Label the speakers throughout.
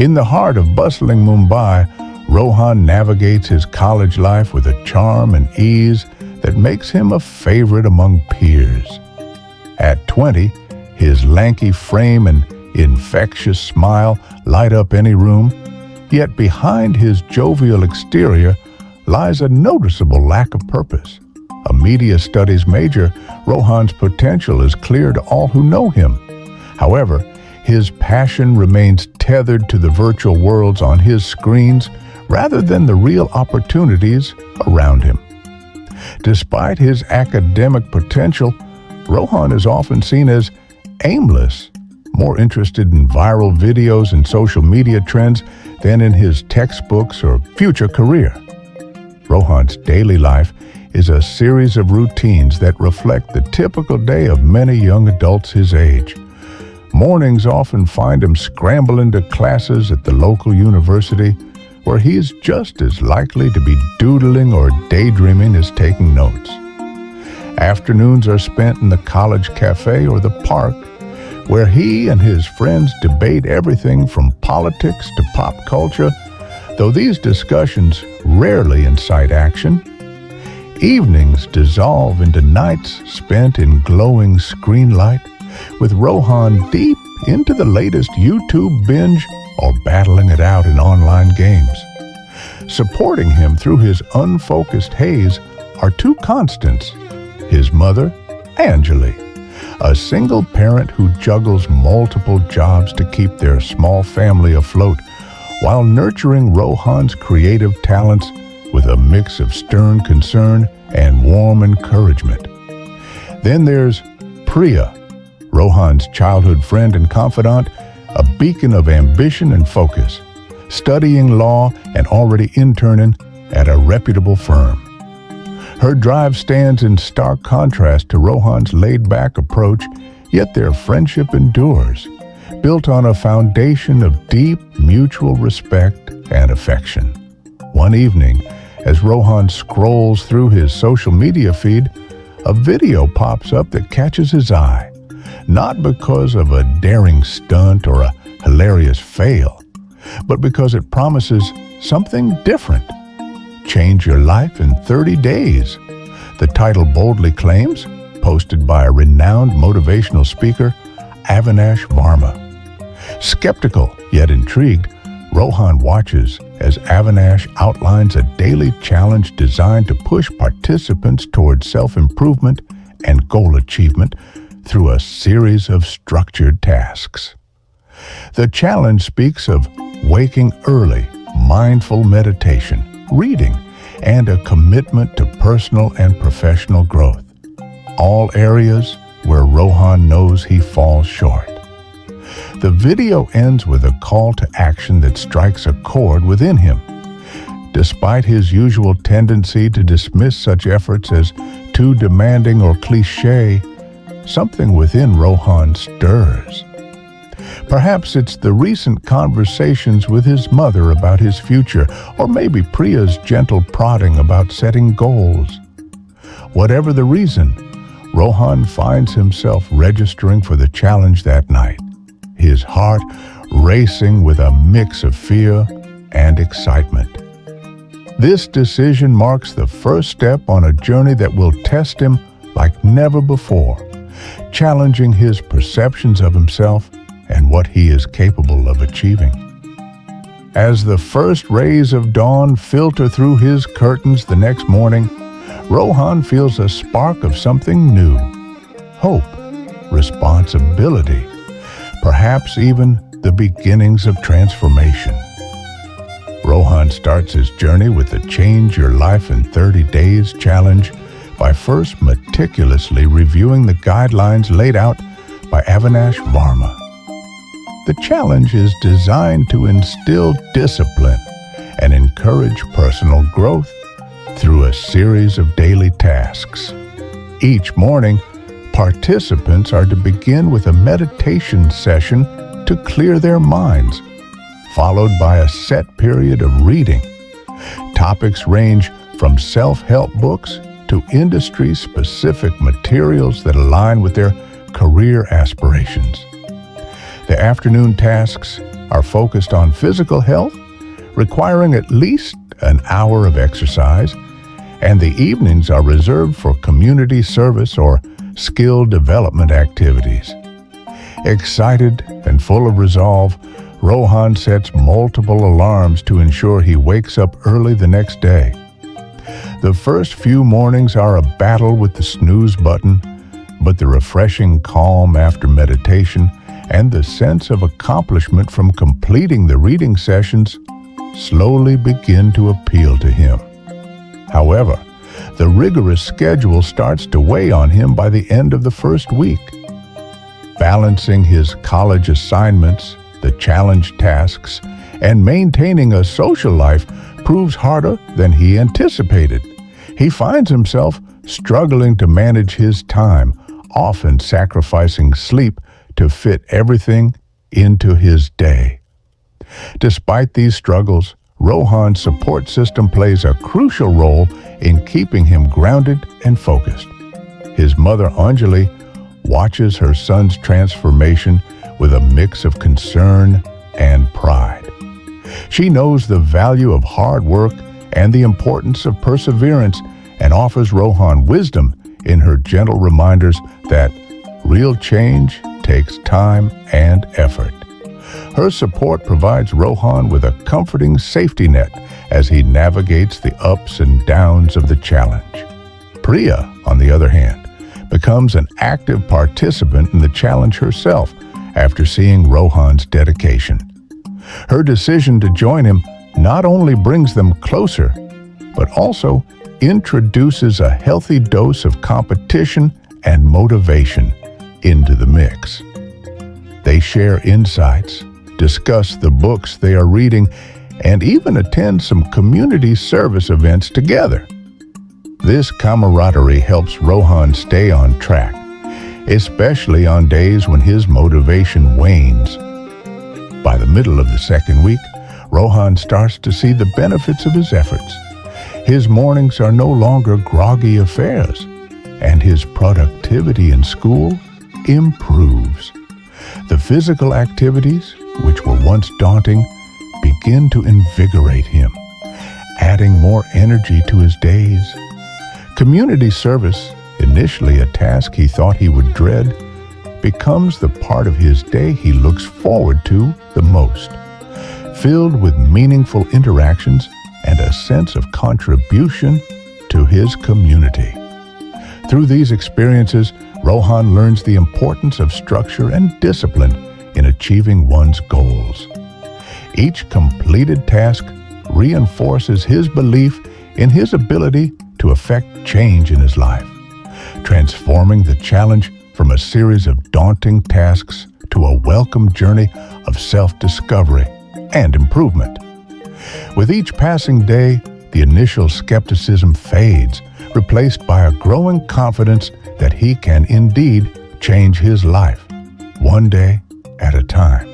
Speaker 1: In the heart of bustling Mumbai, Rohan navigates his college life with a charm and ease that makes him a favorite among peers. At 20, his lanky frame and infectious smile light up any room, yet behind his jovial exterior lies a noticeable lack of purpose. A media studies major, Rohan's potential is clear to all who know him. However, his passion remains tethered to the virtual worlds on his screens rather than the real opportunities around him. Despite his academic potential, Rohan is often seen as aimless, more interested in viral videos and social media trends than in his textbooks or future career. Rohan's daily life is a series of routines that reflect the typical day of many young adults his age. Mornings often find him scrambling to classes at the local university, where he is just as likely to be doodling or daydreaming as taking notes. Afternoons are spent in the college cafe or the park, where he and his friends debate everything from politics to pop culture, though these discussions rarely incite action. Evenings dissolve into nights spent in glowing screen light, with Rohan deep into the latest YouTube binge or battling it out in online games. Supporting him through his unfocused haze are two constants: his mother, Anjali, a single parent who juggles multiple jobs to keep their small family afloat, while nurturing Rohan's creative talents with a mix of stern concern and warm encouragement. Then there's Priya, Rohan's childhood friend and confidant, a beacon of ambition and focus, studying law and already interning at a reputable firm. Her drive stands in stark contrast to Rohan's laid-back approach, yet their friendship endures, built on a foundation of deep mutual respect and affection. One evening, as Rohan scrolls through his social media feed, a video pops up that catches his eye, not because of a daring stunt or a hilarious fail, but because it promises something different. Change your life in 30 days, the title boldly claims, posted by a renowned motivational speaker, Avinash Varma. Skeptical yet intrigued, Rohan watches as Avinash outlines a daily challenge designed to push participants towards self-improvement and goal achievement through a series of structured tasks. The challenge speaks of waking early, mindful meditation, reading, and a commitment to personal and professional growth, all areas where Rohan knows he falls short. The video ends with a call to action that strikes a chord within him. Despite his usual tendency to dismiss such efforts as too demanding or cliché, something within Rohan stirs. Perhaps it's the recent conversations with his mother about his future, or maybe Priya's gentle prodding about setting goals. Whatever the reason, Rohan finds himself registering for the challenge that night, his heart racing with a mix of fear and excitement. This decision marks the first step on a journey that will test him like never before, challenging his perceptions of himself and what he is capable of achieving. As the first rays of dawn filter through his curtains the next morning, Rohan feels a spark of something new: hope, responsibility, perhaps even the beginnings of transformation. Rohan starts his journey with the Change Your Life in 30 Days challenge by first meticulously reviewing the guidelines laid out by Avinash Varma. The challenge is designed to instill discipline and encourage personal growth through a series of daily tasks. Each morning, participants are to begin with a meditation session to clear their minds, followed by a set period of reading. Topics range from self-help books to industry-specific materials that align with their career aspirations. The afternoon tasks are focused on physical health, requiring at least an hour of exercise, and the evenings are reserved for community service or skill development activities. Excited and full of resolve, Rohan sets multiple alarms to ensure he wakes up early the next day. The first few mornings are a battle with the snooze button, but the refreshing calm after meditation and the sense of accomplishment from completing the reading sessions slowly begin to appeal to him. However, the rigorous schedule starts to weigh on him by the end of the first week. Balancing his college assignments, the challenge tasks, and maintaining a social life proves harder than he anticipated. He finds himself struggling to manage his time, often sacrificing sleep to fit everything into his day. Despite these struggles, Rohan's support system plays a crucial role in keeping him grounded and focused. His mother, Anjali, watches her son's transformation with a mix of concern and pride. She knows the value of hard work and the importance of perseverance and offers Rohan wisdom in her gentle reminders that real change takes time and effort. Her support provides Rohan with a comforting safety net as he navigates the ups and downs of the challenge. Priya, on the other hand, becomes an active participant in the challenge herself after seeing Rohan's dedication. Her decision to join him not only brings them closer, but also introduces a healthy dose of competition and motivation into the mix. They share insights, discuss the books they are reading, and even attend some community service events together. This camaraderie helps Rohan stay on track, especially on days when his motivation wanes. By the middle of the second week, Rohan starts to see the benefits of his efforts. His mornings are no longer groggy affairs, and his productivity in school improves. The physical activities, which were once daunting, begin to invigorate him, adding more energy to his days. Community service, initially a task he thought he would dread, becomes the part of his day he looks forward to the most, filled with meaningful interactions and a sense of contribution to his community. Through these experiences, Rohan learns the importance of structure and discipline in achieving one's goals. Each completed task reinforces his belief in his ability to affect change in his life, transforming the challenge from a series of daunting tasks to a welcome journey of self-discovery and improvement. With each passing day, the initial skepticism fades, replaced by a growing confidence that he can indeed change his life, one day at a time.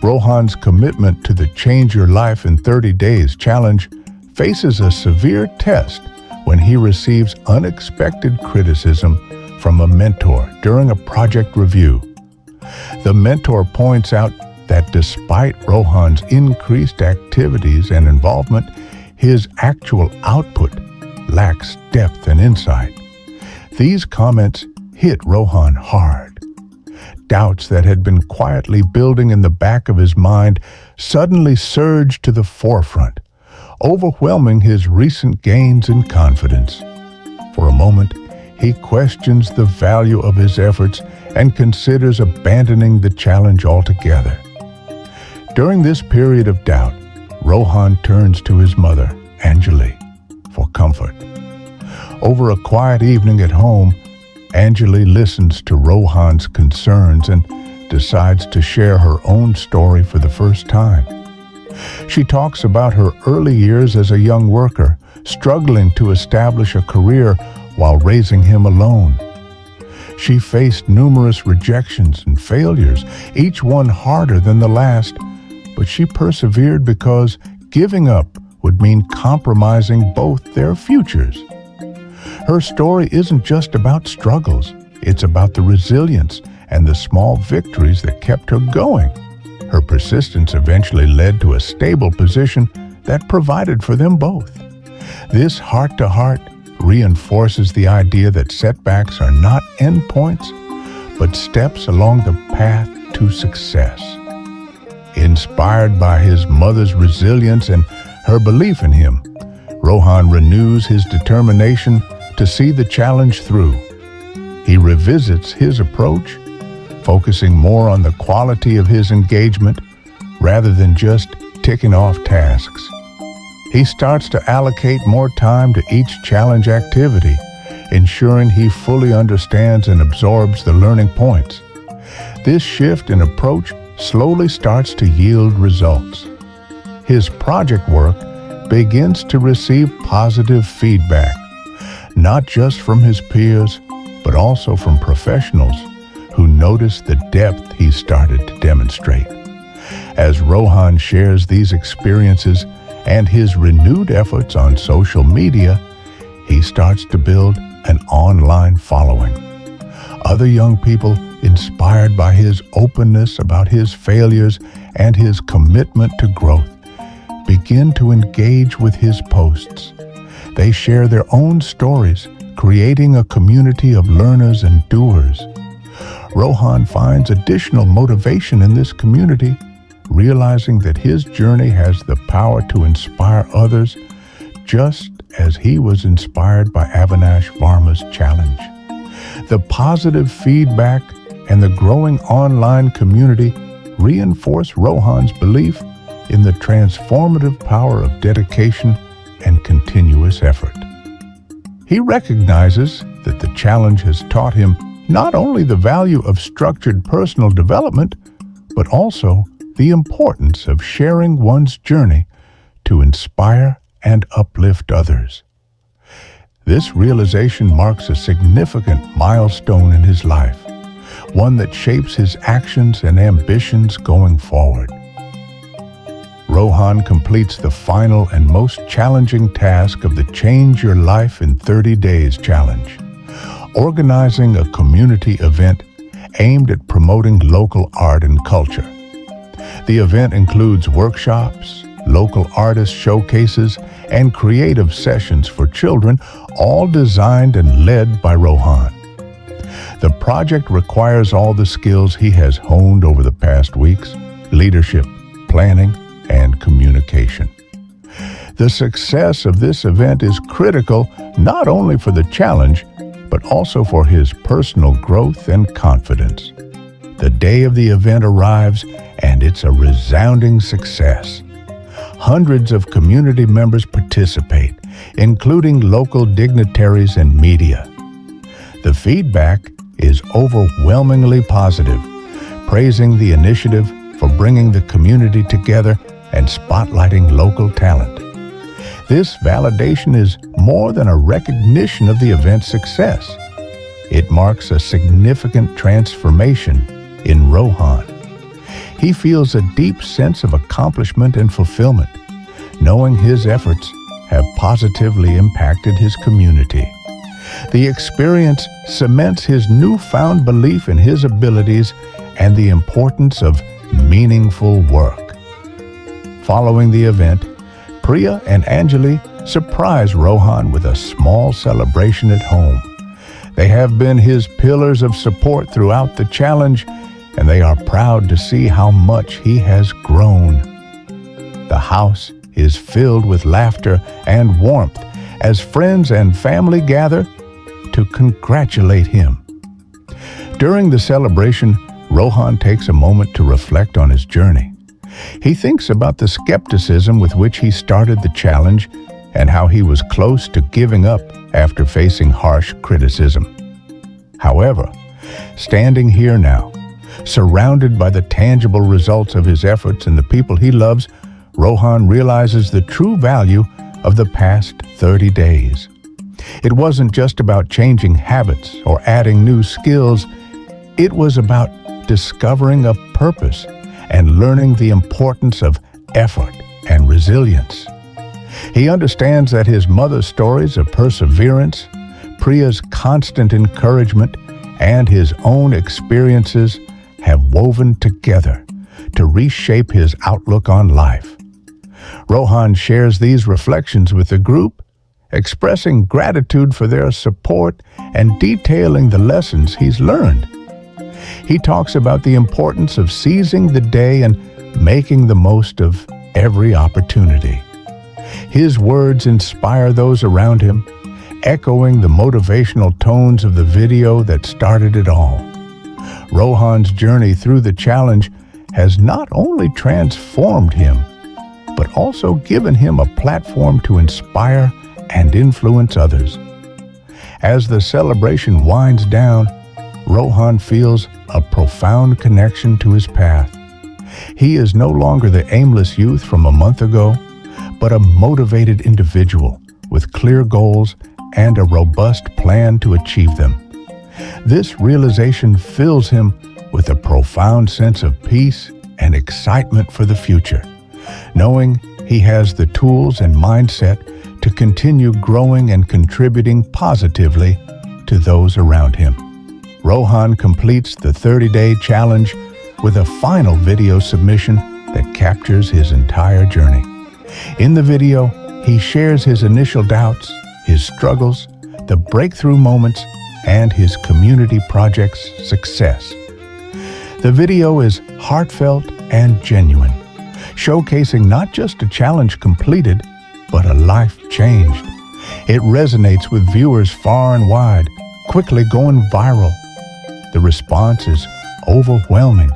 Speaker 1: Rohan's commitment to the Change Your Life in 30 Days challenge faces a severe test when he receives unexpected criticism from a mentor during a project review. The mentor points out that despite Rohan's increased activities and involvement, his actual output lacks depth and insight. These comments hit Rohan hard. Doubts that had been quietly building in the back of his mind suddenly surged to the forefront, overwhelming his recent gains in confidence. For a moment, he questions the value of his efforts and considers abandoning the challenge altogether. During this period of doubt, Rohan turns to his mother, Anjali, for comfort. Over a quiet evening at home, Anjali listens to Rohan's concerns and decides to share her own story for the first time. She talks about her early years as a young worker, struggling to establish a career while raising him alone. She faced numerous rejections and failures, each one harder than the last, but she persevered because giving up would mean compromising both their futures. Her story isn't just about struggles, it's about the resilience and the small victories that kept her going. Her persistence eventually led to a stable position that provided for them both. This heart-to-heart reinforces the idea that setbacks are not endpoints, but steps along the path to success. Inspired by his mother's resilience and her belief in him, Rohan renews his determination to see the challenge through. He revisits his approach, focusing more on the quality of his engagement rather than just ticking off tasks. He starts to allocate more time to each challenge activity, ensuring he fully understands and absorbs the learning points. This shift in approach slowly starts to yield results. His project work begins to receive positive feedback, not just from his peers, but also from professionals who notice the depth he started to demonstrate. As Rohan shares these experiences and his renewed efforts on social media, he starts to build an online following. Other young people, inspired by his openness about his failures and his commitment to growth, begin to engage with his posts. They share their own stories, creating a community of learners and doers. Rohan finds additional motivation in this community, realizing that his journey has the power to inspire others, just as he was inspired by Avinash Varma's challenge. The positive feedback and the growing online community reinforce Rohan's belief in the transformative power of dedication and continuous effort. He recognizes that the challenge has taught him not only the value of structured personal development, but also the importance of sharing one's journey to inspire and uplift others. This realization marks a significant milestone in his life, one that shapes his actions and ambitions going forward. Rohan completes the final and most challenging task of the Change Your Life in 30 Days challenge, organizing a community event aimed at promoting local art and culture. The event includes workshops, local artist showcases, and creative sessions for children, all designed and led by Rohan. The project requires all the skills he has honed over the past weeks: leadership, planning, and communication. The success of this event is critical not only for the challenge, but also for his personal growth and confidence. The day of the event arrives, and it's a resounding success. Hundreds of community members participate, including local dignitaries and media. The feedback is overwhelmingly positive, praising the initiative for bringing the community together and spotlighting local talent. This validation is more than a recognition of the event's success. It marks a significant transformation in Rohan. He feels a deep sense of accomplishment and fulfillment, knowing his efforts have positively impacted his community. The experience cements his newfound belief in his abilities and the importance of meaningful work. Following the event, Priya and Anjali surprise Rohan with a small celebration at home. They have been his pillars of support throughout the challenge, and they are proud to see how much he has grown. The house is filled with laughter and warmth as friends and family gather to congratulate him. During the celebration, Rohan takes a moment to reflect on his journey. He thinks about the skepticism with which he started the challenge and how he was close to giving up after facing harsh criticism. However, standing here now, surrounded by the tangible results of his efforts and the people he loves, Rohan realizes the true value of the past 30 days. It wasn't just about changing habits or adding new skills. It was about discovering a purpose and learning the importance of effort and resilience. He understands that his mother's stories of perseverance, Priya's constant encouragement, and his own experiences have woven together to reshape his outlook on life. Rohan shares these reflections with the group, expressing gratitude for their support and detailing the lessons he's learned. He talks about the importance of seizing the day and making the most of every opportunity. His words inspire those around him, echoing the motivational tones of the video that started it all. Rohan's journey through the challenge has not only transformed him, but also given him a platform to inspire and influence others. As the celebration winds down, Rohan feels a profound connection to his path. He is no longer the aimless youth from a month ago, but a motivated individual with clear goals and a robust plan to achieve them. This realization fills him with a profound sense of peace and excitement for the future, knowing he has the tools and mindset to continue growing and contributing positively to those around him. Rohan completes the 30-day challenge with a final video submission that captures his entire journey. In the video, he shares his initial doubts, his struggles, the breakthrough moments, and his community project's success. The video is heartfelt and genuine, showcasing not just a challenge completed, but a life changed. It resonates with viewers far and wide, quickly going viral. The response is overwhelming,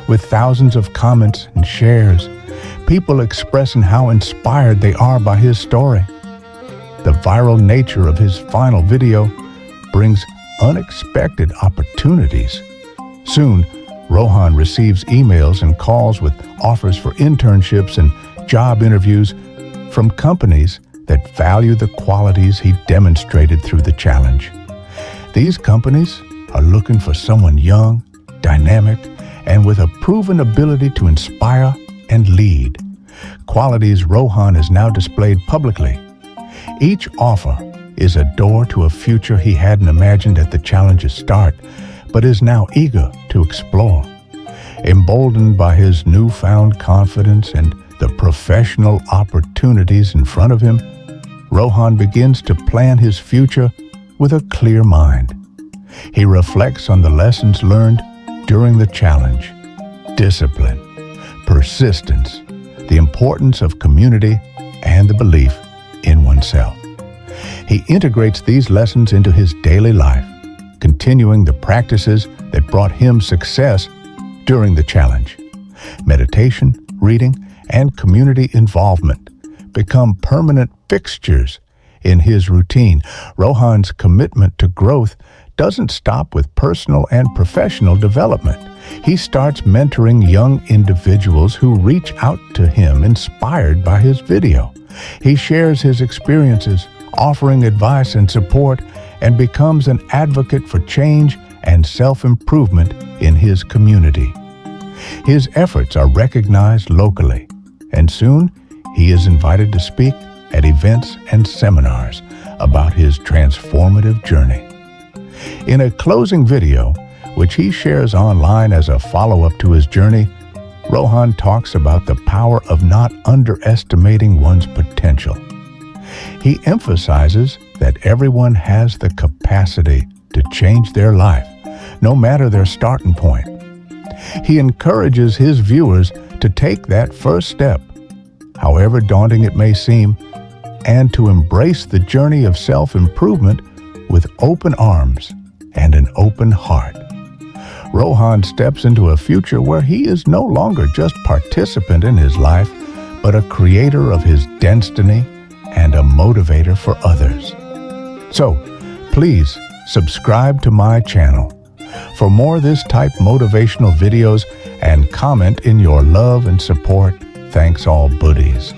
Speaker 1: with thousands of comments and shares, people expressing how inspired they are by his story. The viral nature of his final video brings unexpected opportunities. Soon, Rohan receives emails and calls with offers for internships and job interviews from companies that value the qualities he demonstrated through the challenge. These companies are looking for someone young, dynamic, and with a proven ability to inspire and lead, qualities Rohan has now displayed publicly. Each offer is a door to a future he hadn't imagined at the challenge's start, but is now eager to explore. Emboldened by his newfound confidence and the professional opportunities in front of him, Rohan begins to plan his future with a clear mind. He reflects on the lessons learned during the challenge: discipline, persistence, the importance of community, and the belief in oneself. He integrates these lessons into his daily life, continuing the practices that brought him success during the challenge. Meditation, reading, and community involvement become permanent fixtures in his routine. Rohan's commitment to growth doesn't stop with personal and professional development. He starts mentoring young individuals who reach out to him inspired by his video. He shares his experiences, offering advice and support, and becomes an advocate for change and self-improvement in his community. His efforts are recognized locally, and soon he is invited to speak at events and seminars about his transformative journey. In a closing video, which he shares online as a follow-up to his journey, Rohan talks about the power of not underestimating one's potential. He emphasizes that everyone has the capacity to change their life, no matter their starting point. He encourages his viewers to take that first step, however daunting it may seem, and to embrace the journey of self-improvement with open arms and an open heart. Rohan steps into a future where he is no longer just a participant in his life, but a creator of his destiny and a motivator for others. So, please subscribe to my channel for more this type motivational videos, and comment in your love and support. Thanks all buddies.